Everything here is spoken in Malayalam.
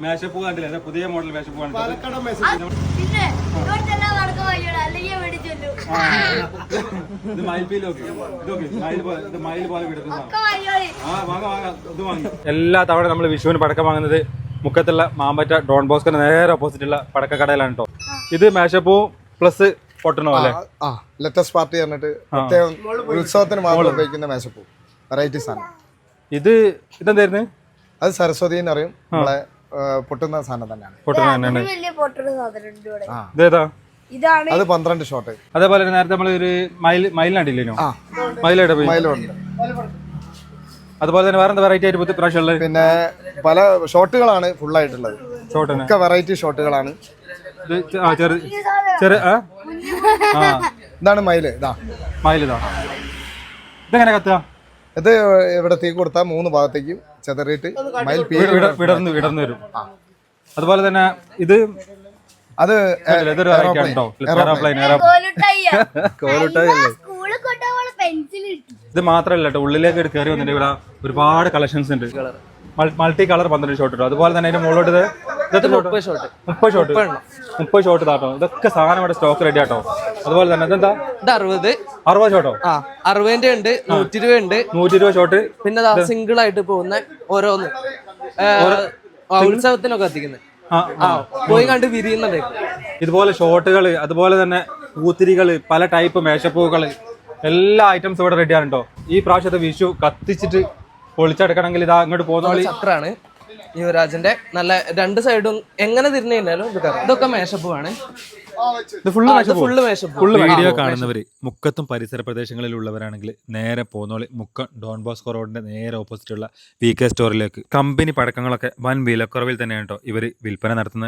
മേശപ്പൂ കണ്ടില്ലേ? പുതിയ മോഡൽ മേശപ്പൂ ഇത് മയിൽ പോലെ എല്ലാ തവണ നമ്മൾ വിഷുവിന് പടക്കം വാങ്ങുന്നത് മുക്കത്തുള്ള മാമ്പറ്റ ഡോൺ ബോസ്കോന്റെ നേരെ ഓപ്പോസിറ്റുള്ള പടക്കക്കടയിലാണ് കേട്ടോ. ഇത് മേശപ്പൂ പ്ലസ് പൊട്ടണോ അല്ലേ? ലെറ്റസ്റ്റ് പാർട്ടി പറഞ്ഞിട്ട് ഉത്സവത്തിന് മാത്രം ഉപയോഗിക്കുന്ന മേശപ്പൂ വെറൈറ്റി സാധനം. ഇതെന്തായിരുന്നു? അത് സരസ്വതി എന്ന് പറയും. നമ്മളെ പൊട്ടുന്ന സാധനം തന്നെയാണ്. ഇതേതാ? അത് 12 ഷോട്ട്. അതേപോലെ നേരത്തെ നമ്മൾ ഒരു മയിലിനടിയില്ലേനോ? മയിലുണ്ട്. അതുപോലെ തന്നെ വേറെ എന്താ വെറൈറ്റി ആയിട്ട് പ്രാവശ്യം ഉള്ളത്? പിന്നെ പല ഷോട്ടുകളാണ് ഫുൾ ആയിട്ടുള്ളത്. ഒക്കെ വെറൈറ്റി ഷോട്ടുകളാണ്. ഇതാണ് മയില്. ഇതെങ്ങനെ കത്തുക? ഇത് ഇവിടെ തീ കൊടുത്താൽ 3 ഭാഗത്തേക്കും ചെതറിയിട്ട് മയിൽ വിടർന്നു വരും. അതുപോലെ തന്നെ ഇത് ഇത് മാത്രല്ല കേട്ടോ, ഉള്ളിലേക്ക് കയറി വന്നിട്ട് ഇവിടെ ഒരുപാട് കളക്ഷൻസ് ഉണ്ട്. മൾട്ടി കളർ 12 ഷോട്ട് ഇട്ടോ. അതുപോലെ തന്നെ അതിന്റെ മുകളിലോട്ട് 30 ഷോട്ട് താട്ടോ. ഇതൊക്കെ സാധനം ഇവിടെ സ്റ്റോക്ക് റെഡി ആട്ടോ. അതുപോലെ തന്നെ ഇതെന്താ? 60 ഷോട്ടോ? 60 ഉണ്ട്, 120 ഉണ്ട്, 120 ഷോട്ട്. പിന്നെ സിംഗിൾ ആയിട്ട് പോകുന്ന ഓരോന്ന് ഉത്സവത്തിനൊക്കെ എത്തിക്കുന്നത് പോയി കണ്ട് വിരിയുന്നുണ്ട്. ഇതുപോലെ ഷോട്ടുകള്, അതുപോലെ തന്നെ പൂത്തിരികള്, പല ടൈപ്പ് മേശപ്പൂക്കള്, എല്ലാ ഐറ്റംസും ഇവിടെ റെഡിയാണ് കേട്ടോ. ഈ പ്രാവശ്യത്തെ വിഷു കത്തിച്ചിട്ട് പൊളിച്ചെടുക്കണമെങ്കിൽ ഇതാ ഇങ്ങോട്ട് പോകുന്ന ചക്രാണ് യുവരാജന്റെ. നല്ല 2 സൈഡും എങ്ങനെ തിരിഞ്ഞു കഴിഞ്ഞാലും ഇതൊക്കെ മേശപ്പൂവാണ്. വീഡിയോ കാണുന്നവര് മുക്കത്തും പരിസര പ്രദേശങ്ങളിലുള്ളവരാണെങ്കിൽ നേരെ പോന്നോളി മുക്കം ഡോൺ ബോസ്കോ റോഡിന്റെ നേരെ ഓപ്പോസിറ്റുള്ള VK സ്റ്റോറിലേക്ക്. കമ്പനി പടക്കങ്ങളൊക്കെ വൻ വിലക്കുറവിൽ തന്നെയാണ് കേട്ടോ ഇവര് വിൽപ്പന നടത്തുന്നത്.